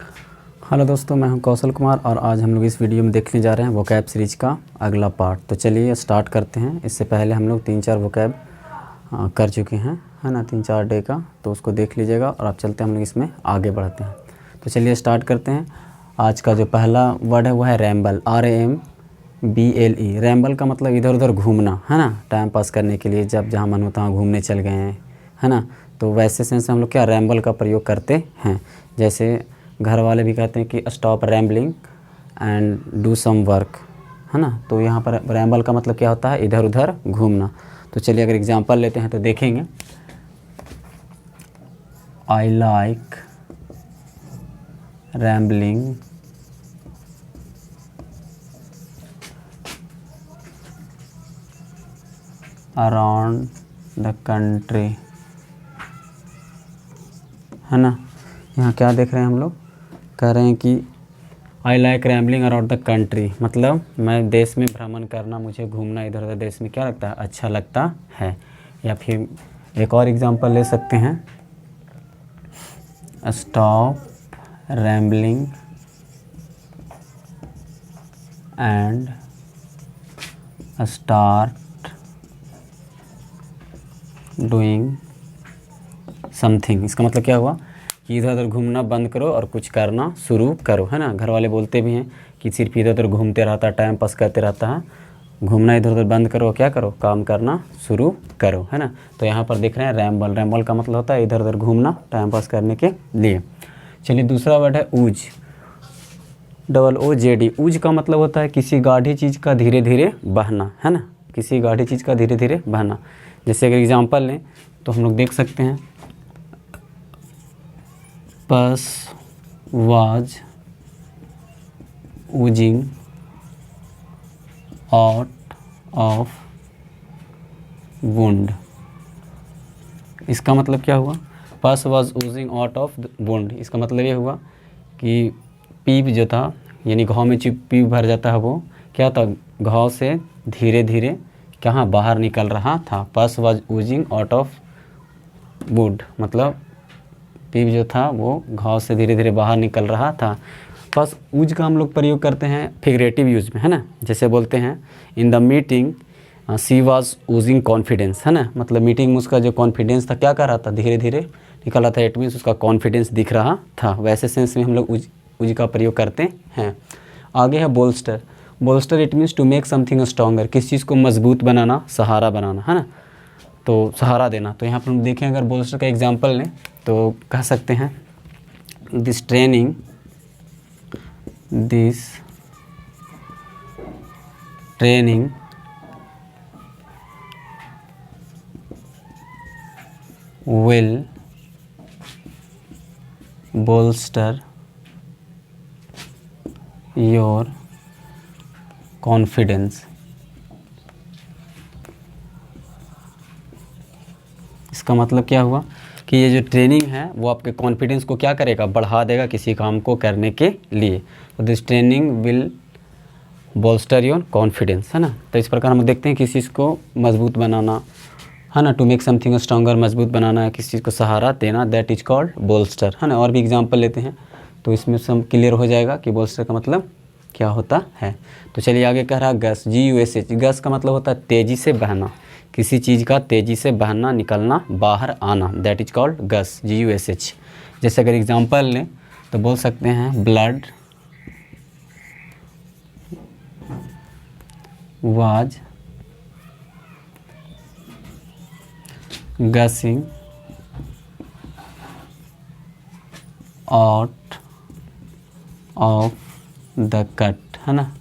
Hello दोस्तों, मैं हूं कौशल कुमार और आज हम लोग इस वीडियो में देखने जा रहे हैं वोकैब सीरीज का अगला पार्ट। तो चलिए स्टार्ट करते हैं। इससे पहले हम लोग 3-4 वोकैब कर चुके हैं, है ना, 3-4 डे का, तो उसको देख लीजिएगा और अब चलते हैं हम लोग इसमें आगे बढ़ते हैं। तो चलिए स्टार्ट करते हैं। आज का जो पहला वर्ड है वो है रैम्बल, RAMBLE। रैम्बल का मतलब इधर उधर घूमना, है ना, टाइम पास करने के लिए जब जहाँ मन होता है घूमने चल गए हैं, है ना। तो वैसे सेंस हम लोग क्या रैम्बल का प्रयोग करते हैं। जैसे घर वाले भी कहते हैं कि stop rambling and do some work, है ना। तो यहाँ पर रैम्बल का मतलब क्या होता है, इधर उधर घूमना। तो चलिए अगर एग्जांपल लेते हैं तो देखेंगे। I like rambling around the country, है ना। यहाँ क्या देख रहे हैं हम लोग, कह रहे हैं कि I like rambling around the country, मतलब मैं देश में भ्रमण करना, मुझे घूमना इधर उधर देश में क्या लगता है, अच्छा लगता है। या फिर एक और एग्जांपल ले सकते हैं, stop rambling and start doing something. इसका मतलब क्या हुआ कि इधर उधर घूमना बंद करो और कुछ करना शुरू करो, है ना। घर वाले बोलते भी हैं कि सिर्फ इधर उधर घूमते रहता है, टाइम पास करते रहता है, घूमना इधर उधर बंद करो, क्या करो, काम करना शुरू करो, है ना। तो यहाँ पर देख रहे हैं रैम्बल, रैम्बल का मतलब होता है इधर उधर घूमना टाइम पास करने के लिए। चलिए दूसरा वर्ड है ऊज, OOJD। ऊज का मतलब होता है किसी गाढ़ी चीज़ का धीरे धीरे बहना, है ना, किसी गाढ़ी चीज़ का धीरे धीरे बहना। जैसे अगर एग्जाम्पल लें तो हम लोग देख सकते हैं, पस was Ojing out of wound. इसका मतलब क्या हुआ, पस was Ojing out of wound. इसका मतलब ये हुआ कि पीप जो था, यानी घाव में पीप भर जाता है, वो क्या था, घाव से धीरे धीरे कहाँ बाहर निकल रहा था। पस was Ojing out of would, मतलब पीप जो था वो घाव से धीरे धीरे बाहर निकल रहा था। बस ऊज का हम लोग प्रयोग करते हैं फिगरेटिव यूज में, है ना। जैसे बोलते हैं in the meeting she was Ojing confidence, है ना, मतलब मीटिंग में उसका जो कॉन्फिडेंस था क्या कर रहा था, धीरे धीरे निकल रहा था। इट मीन्स उसका कॉन्फिडेंस दिख रहा था। वैसे सेंस में हम लोग ऊज का प्रयोग करते हैं। आगे है bolster. Bolster it means to make something stronger, किस चीज़ को मजबूत बनाना, सहारा बनाना, है ना, तो सहारा देना। तो यहाँ पर हम देखें, अगर बोल्स्टर का एग्जांपल लें तो कह सकते हैं this training will bolster your confidence। इसका मतलब क्या हुआ कि ये जो ट्रेनिंग है वो आपके कॉन्फिडेंस को क्या करेगा, बढ़ा देगा किसी काम को करने के लिए। तो this training will bolster your confidence, है ना। तो इस प्रकार हम देखते हैं किसी चीज़ को मजबूत बनाना, है ना, टू मेक समथिंग स्ट्रॉन्गर, मजबूत बनाना, किसी चीज़ को सहारा देना, दैट इज कॉल्ड बोल्स्टर, है ना। और भी एग्जांपल लेते हैं तो इसमें सब क्लियर हो जाएगा कि बोल्स्टर का मतलब क्या होता है। तो चलिए आगे कह रहा है गस, GUSH। गस का मतलब होता है तेज़ी से बहना, किसी चीज़ का तेज़ी से बहना, निकलना, बाहर आना, that is called gush, GUSH। जैसे अगर एग्जांपल लें तो बोल सकते हैं blood was gushing out of the cut, है ना।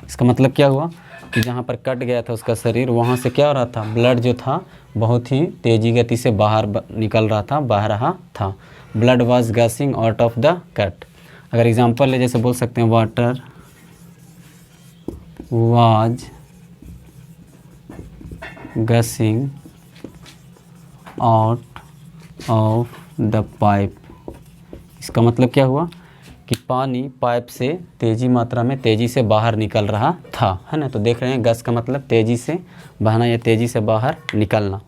इसका मतलब क्या हुआ कि जहाँ पर कट गया था उसका शरीर, वहाँ से क्या हो रहा था, ब्लड जो था बहुत ही तेज़ी गति से बाहर निकल रहा था, बह रहा था। Blood was gushing out of the cut. अगर एग्जांपल ले, जैसे बोल सकते हैं water was gushing out of the pipe. इसका मतलब क्या हुआ कि पानी पाइप से तेज़ी मात्रा में तेज़ी से बाहर निकल रहा था, है ना। तो देख रहे हैं गस का मतलब तेज़ी से बहना या तेज़ी से बाहर निकलना।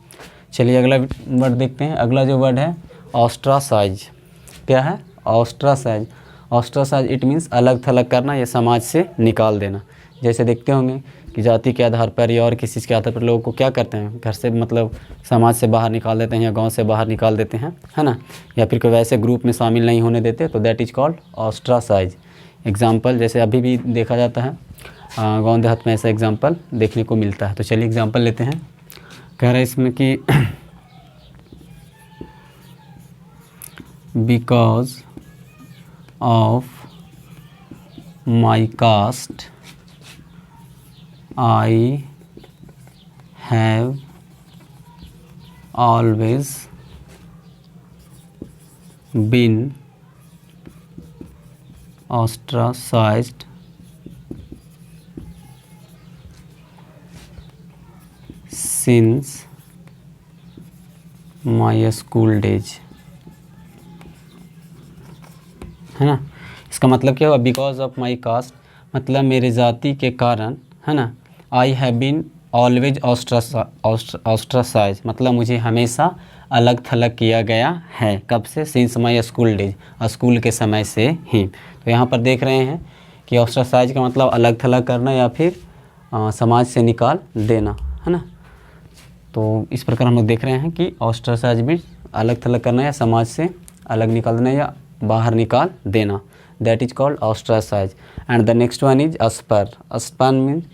चलिए अगला वर्ड देखते हैं। अगला जो वर्ड है ऑस्ट्रासाइज। क्या है, ऑस्ट्रासाइज। ऑस्ट्रासाइज इट मीन्स अलग थलग करना या समाज से निकाल देना। जैसे देखते होंगे कि जाति के आधार पर या और किसी चीज़ के आधार पर लोगों को क्या करते हैं, घर से मतलब समाज से बाहर निकाल देते हैं या गांव से बाहर निकाल देते हैं, है ना, या फिर कोई वैसे ग्रुप में शामिल नहीं होने देते, तो that is called ostracise. Example जैसे अभी भी देखा जाता है गांव देहात में, ऐसा एग्जाम्पल देखने को मिलता है। तो चलिए एग्जाम्पल लेते हैं। कह रहा है इसमें कि because of my caste I have always been ostracized since my school days, है ना। इसका मतलब क्या हुआ, बिकॉज ऑफ माई कास्ट मतलब मेरे जाति के कारण, है ना। I have been always ostracise मतलब मुझे हमेशा अलग थलग किया गया है। कब से, since my school days, school के समय से ही। तो यहाँ पर देख रहे हैं कि ऑस्ट्रासाइज का मतलब अलग थलग करना या फिर समाज से निकाल देना, है ना। तो इस प्रकार हम लोग देख रहे हैं कि ऑस्ट्रासाइज भी अलग थलग करना या समाज से अलग निकाल देना या बाहर निकाल देना, that is called ostracise. And the next one is spurn. Spurn means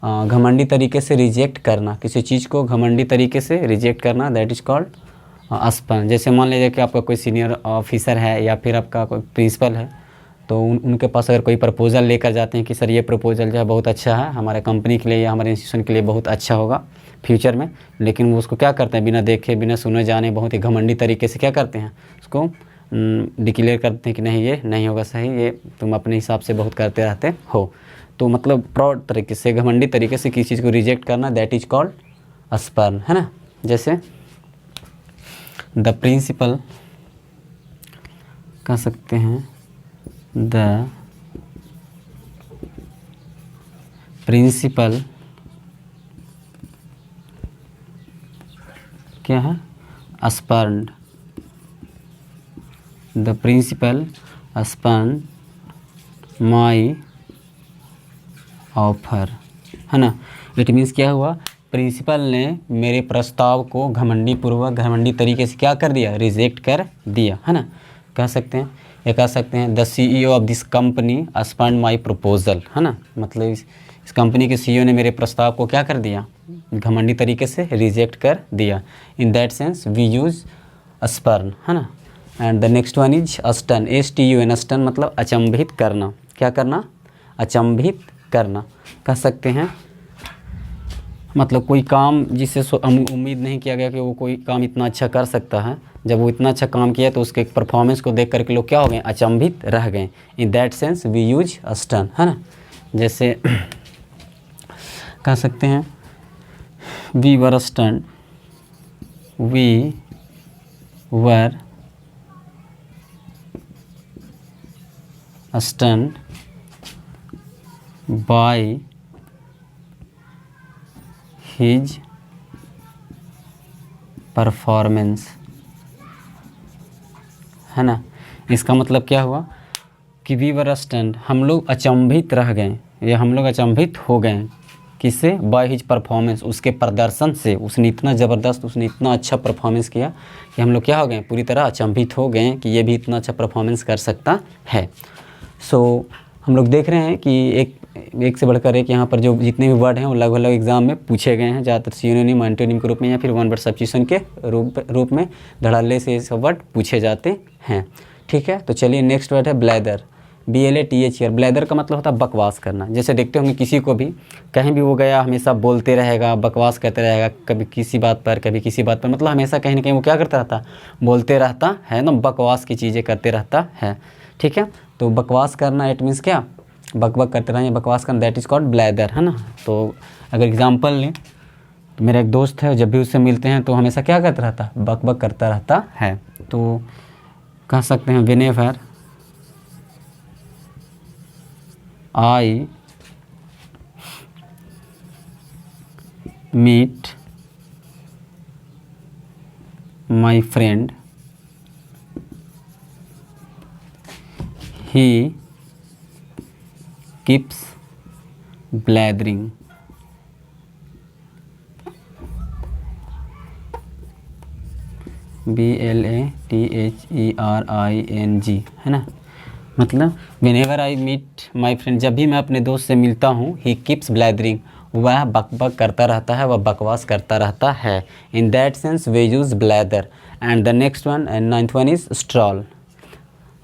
घमंडी तरीके से रिजेक्ट करना, किसी चीज़ को घमंडी तरीके से रिजेक्ट करना, दैट इज कॉल्ड अस्पन। जैसे मान लीजिए कि आपका कोई सीनियर ऑफिसर है या फिर आपका कोई प्रिंसिपल है, तो उनके पास अगर कोई प्रपोज़ल लेकर जाते हैं कि सर ये प्रपोज़ल जो है बहुत अच्छा है, हमारे कंपनी के लिए या हमारे इंस्टीट्यूशन के लिए बहुत अच्छा होगा फ्यूचर में, लेकिन वो उसको क्या करते हैं, बिना देखे बिना सुने जाने बहुत ही घमंडी तरीके से क्या करते हैं, उसको डिक्लेयर करते हैं कि नहीं ये नहीं होगा सही, ये तुम अपने हिसाब से बहुत करते रहते हो। तो मतलब प्राउड तरीके से, घमंडी तरीके से किसी चीज़ को रिजेक्ट करना, दैट इज कॉल्ड अस्पर्न, है ना। जैसे द प्रिंसिपल कह सकते हैं, द प्रिंसिपल क्या है, अस्पर्न्ड, द प्रिंसिपल अस्पर्न्ड माई ऑफर, है ना। इट मीन्स क्या हुआ, प्रिंसिपल ने मेरे प्रस्ताव को घमंडी तरीके से क्या कर दिया, रिजेक्ट कर दिया, है ना। कह सकते हैं, ये कह सकते हैं the CEO of this company spurned my proposal, है ना। मतलब इस कंपनी के CEO ने मेरे प्रस्ताव को क्या कर दिया, घमंडी तरीके से रिजेक्ट कर दिया। In that sense we use spurn, है ना। And the next one is stun, STUN, stun मतलब अचंभित करना, क्या करना, अचंभित करना। कह सकते हैं मतलब कोई काम जिससे उम्मीद नहीं किया गया कि वो कोई काम इतना अच्छा कर सकता है, जब वो इतना अच्छा काम किया तो उसके परफॉर्मेंस को देख करके लोग क्या हो गए, अचंभित रह गए। In that sense we use astound, है ना। जैसे कह सकते हैं we were astound, we were astound by his performance, है ना। इसका मतलब क्या हुआ कि वी वर अस्टन्ड, हम लोग अचंभित रह गए या हम लोग अचंभित हो गए, किससे, बाय हिज परफॉर्मेंस, उसके प्रदर्शन से। उसने इतना ज़बरदस्त, उसने इतना अच्छा परफॉर्मेंस किया कि हम लोग क्या हो गए, पूरी तरह अचंभित हो गए कि ये भी इतना अच्छा परफॉर्मेंस कर सकता है। सो हम लोग देख रहे हैं कि एक से बढ़कर एक यहाँ पर जो जितने भी वर्ड हैं वो लगभग एग्जाम में पूछे गए हैं, ज़्यादातर सिनोनिम एंटोनिम के रूप में या फिर वन वर्ड सब्स्टिट्यूशन के रूप में धड़ल्ले से ये सब वर्ड पूछे जाते हैं। ठीक है, तो चलिए नेक्स्ट वर्ड है ब्लैदर, BLATHER। ब्लैदर का मतलब होता है बकवास करना। जैसे देखते होंगे किसी को भी कहीं भी वो गया हमेशा बोलते रहेगा, बकवास करते रहेगा, कभी किसी बात पर कभी किसी बात पर, मतलब हमेशा कहीं ना कहीं वो क्या करता रहता, बोलते रहता है ना, बकवास की चीज़ें करते रहता है। ठीक है, तो बकवास करना इट मीन्स क्या, बकबक करते रहें, बकवास करना, दैट इज़ कॉल्ड ब्लैदर, है ना। तो अगर एग्जांपल लें तो मेरा एक दोस्त है, जब भी उससे मिलते हैं तो हमेशा क्या करता रहता, बकबक करता रहता है। तो कह सकते हैं whenever I meet my friend he keeps blathering. BLATHERING, है ना। मतलब whenever I meet my friend, जब भी मैं अपने दोस्त से मिलता हूँ, ही कीप्स ब्लैदरिंग, वह बकबक करता रहता है, वह बकवास करता रहता है। In that sense we use blather. And the next one and 9th one is stroll.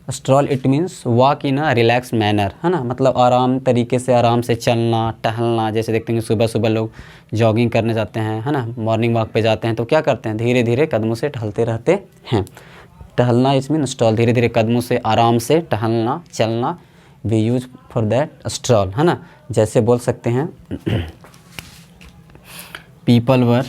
Stroll it means walk in a relax manner, है ना। मतलब आराम तरीके से, आराम से चलना टहलना। जैसे देखते हैं सुबह सुबह लोग जॉगिंग करने जाते हैं, है ना, मॉर्निंग वॉक पे जाते हैं, तो क्या करते हैं, धीरे धीरे कदमों से टहलते रहते हैं। टहलना इस मीन स्ट्रॉल, धीरे धीरे कदमों से आराम से टहलना चलना। We use for that stroll, है ना। जैसे बोल सकते हैं people were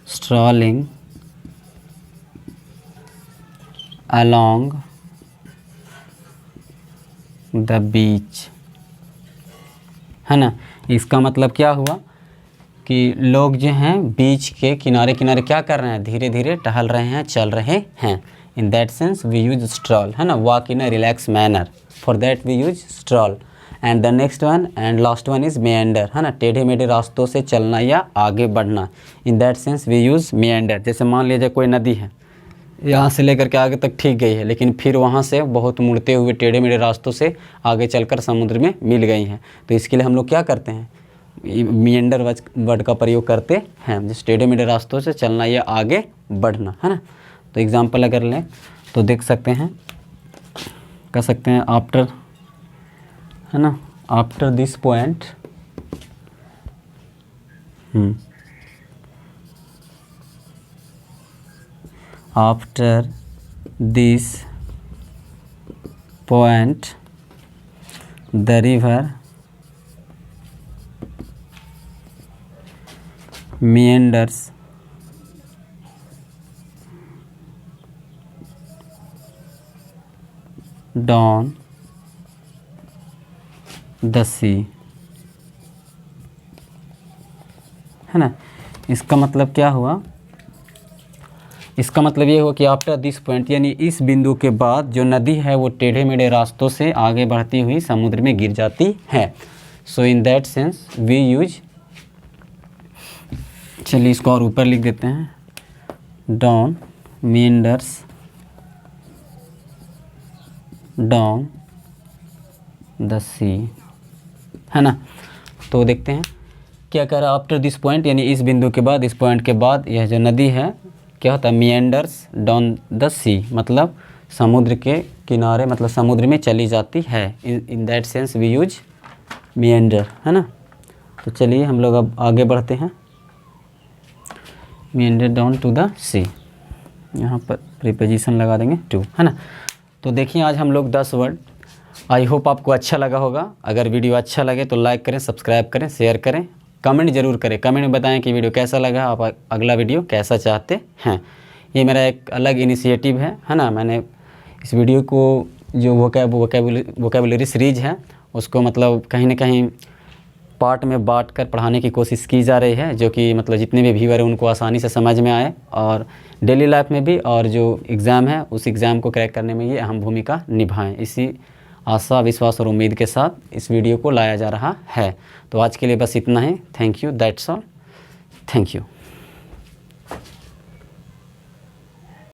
strolling along the beach, है ना। इसका मतलब क्या हुआ कि लोग जो हैं बीच के किनारे किनारे क्या कर रहे हैं, धीरे धीरे टहल रहे हैं, चल रहे हैं। In that sense we use stroll, है ना, walk in a relax manner, for that we use stroll. And the next one and last one is meander, है ना, टेढ़े मेढ़े रास्तों से चलना या आगे बढ़ना। In that sense we use meander. जैसे मान लीजिए कोई नदी है, यहाँ से लेकर के आगे तक ठीक गई है, लेकिन फिर वहाँ से बहुत मुड़ते हुए टेढ़े मेढ़े रास्तों से आगे चलकर समुद्र में मिल गई हैं। तो इसके लिए हम लोग क्या करते हैं, मेंडर वर्ड का प्रयोग करते हैं, जिस टेढ़े मेढ़े रास्तों से चलना या आगे बढ़ना, है ना। तो एग्जाम्पल अगर लें तो देख सकते हैं, कह सकते हैं आफ्टर, है ना, after this point after this point the river meanders down the sea, है ना। इसका मतलब क्या हुआ, इसका मतलब ये हुआ कि आफ्टर दिस पॉइंट यानी इस बिंदु के बाद जो नदी है वो टेढ़े मेढ़े रास्तों से आगे बढ़ती हुई समुद्र में गिर जाती है। So in that sense we use, चलिए इसको और ऊपर लिख देते हैं, down meanders down the sea, है ना। तो देखते हैं क्या कह रहा है, आफ्टर दिस पॉइंट यानी इस बिंदु के बाद, इस पॉइंट के बाद यह जो नदी है क्या होता है, meanders डाउन द सी, मतलब समुद्र के किनारे, मतलब समुद्र में चली जाती है। In that sense we use meander, है ना। तो चलिए हम लोग अब आगे बढ़ते हैं, meander डाउन टू द सी, यहाँ पर प्रीपोजिशन लगा देंगे टू, है ना। तो देखिए आज हम लोग 10 वर्ड, आई होप आपको अच्छा लगा होगा। अगर वीडियो अच्छा लगे तो लाइक करें, सब्सक्राइब करें, शेयर करें, कमेंट जरूर करें। कमेंट में बताएं कि वीडियो कैसा लगा, आप अगला वीडियो कैसा चाहते हैं। ये मेरा एक अलग इनिशिएटिव है ना। मैंने इस वीडियो को जो वोकेबुलरी सीरीज है उसको मतलब कहीं ना कहीं पार्ट में बांट कर पढ़ाने की कोशिश की जा रही है, जो कि मतलब जितने भी व्यूअर हैं उनको आसानी से समझ में आए और डेली लाइफ में भी, और जो एग्ज़ाम है उस एग्ज़ाम को क्रैक करने में ये अहम भूमिका निभाएं। इसी आशा, विश्वास और उम्मीद के साथ इस वीडियो को लाया जा रहा है। तो आज के लिए बस इतना ही। Thank you, that's all, thank you.